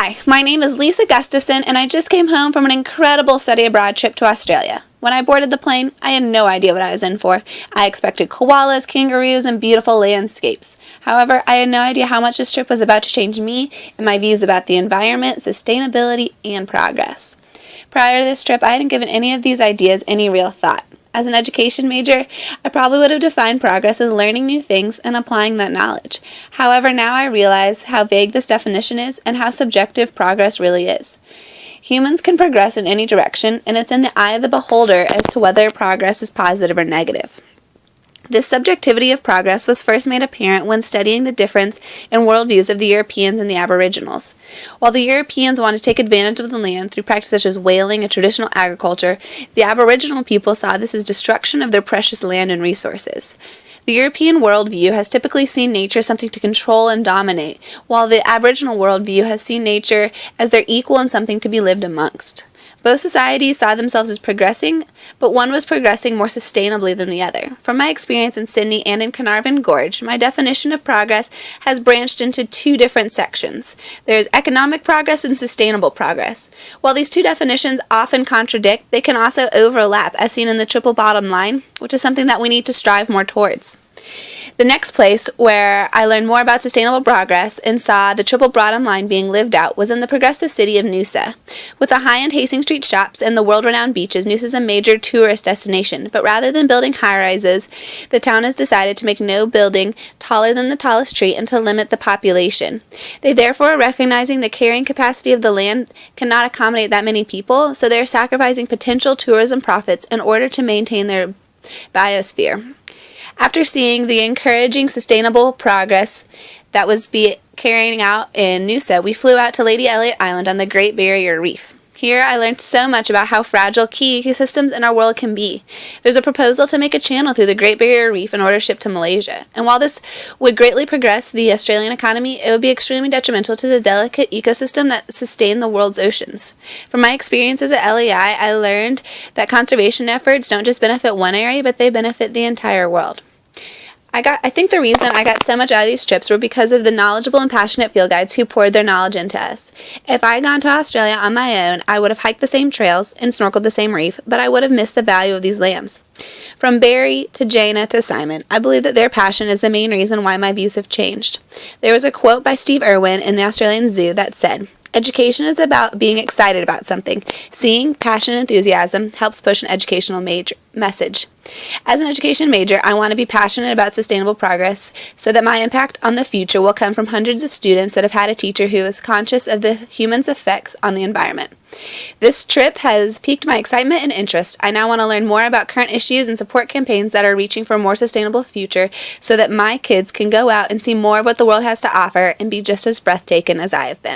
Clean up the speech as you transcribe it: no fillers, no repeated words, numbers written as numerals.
Hi, my name is Lisa Gustafson, and I just came home from an incredible study abroad trip to Australia. When I boarded the plane, I had no idea what I was in for. I expected koalas, kangaroos, and beautiful landscapes. However, I had no idea how much this trip was about to change me and my views about the environment, sustainability, and progress. Prior to this trip, I hadn't given any of these ideas any real thought. As an education major, I probably would have defined progress as learning new things and applying that knowledge. However, now I realize how vague this definition is and how subjective progress really is. Humans can progress in any direction, and it's in the eye of the beholder as to whether progress is positive or negative. This subjectivity of progress was first made apparent when studying the difference in worldviews of the Europeans and the Aboriginals. While the Europeans wanted to take advantage of the land through practices such as whaling and traditional agriculture, the Aboriginal people saw this as destruction of their precious land and resources. The European worldview has typically seen nature as something to control and dominate, while the Aboriginal worldview has seen nature as their equal and something to be lived amongst. Both societies saw themselves as progressing, but one was progressing more sustainably than the other. From my experience in Sydney and in Carnarvon Gorge, my definition of progress has branched into two different sections. There's economic progress and sustainable progress. While these two definitions often contradict, they can also overlap, as seen in the triple bottom line, which is something that we need to strive more towards. The next place where I learned more about sustainable progress and saw the triple bottom line being lived out was in the progressive city of Noosa. With the high-end Hastings Street shops and the world-renowned beaches, Noosa is a major tourist destination, but rather than building high-rises, the town has decided to make no building taller than the tallest tree and to limit the population. They therefore are recognizing the carrying capacity of the land cannot accommodate that many people, so they are sacrificing potential tourism profits in order to maintain their biosphere. After seeing the encouraging sustainable progress that was carrying out in Noosa, we flew out to Lady Elliot Island on the Great Barrier Reef. Here I learned so much about how fragile key ecosystems in our world can be. There's a proposal to make a channel through the Great Barrier Reef in order to ship to Malaysia. And while this would greatly progress the Australian economy, it would be extremely detrimental to the delicate ecosystem that sustain the world's oceans. From my experiences at LEI, I learned that conservation efforts don't just benefit one area, but they benefit the entire world. I think the reason I got so much out of these trips were because of the knowledgeable and passionate field guides who poured their knowledge into us. If I had gone to Australia on my own, I would have hiked the same trails and snorkeled the same reef, but I would have missed the value of these lambs. From Barry to Jana to Simon, I believe that their passion is the main reason why my views have changed. There was a quote by Steve Irwin in the Australian Zoo that said, "Education is about being excited about something. Seeing passion and enthusiasm helps push an educational message." As an education major, I want to be passionate about sustainable progress so that my impact on the future will come from hundreds of students that have had a teacher who is conscious of the human's effects on the environment. This trip has piqued my excitement and interest. I now want to learn more about current issues and support campaigns that are reaching for a more sustainable future so that my kids can go out and see more of what the world has to offer and be just as breathtaking as I have been.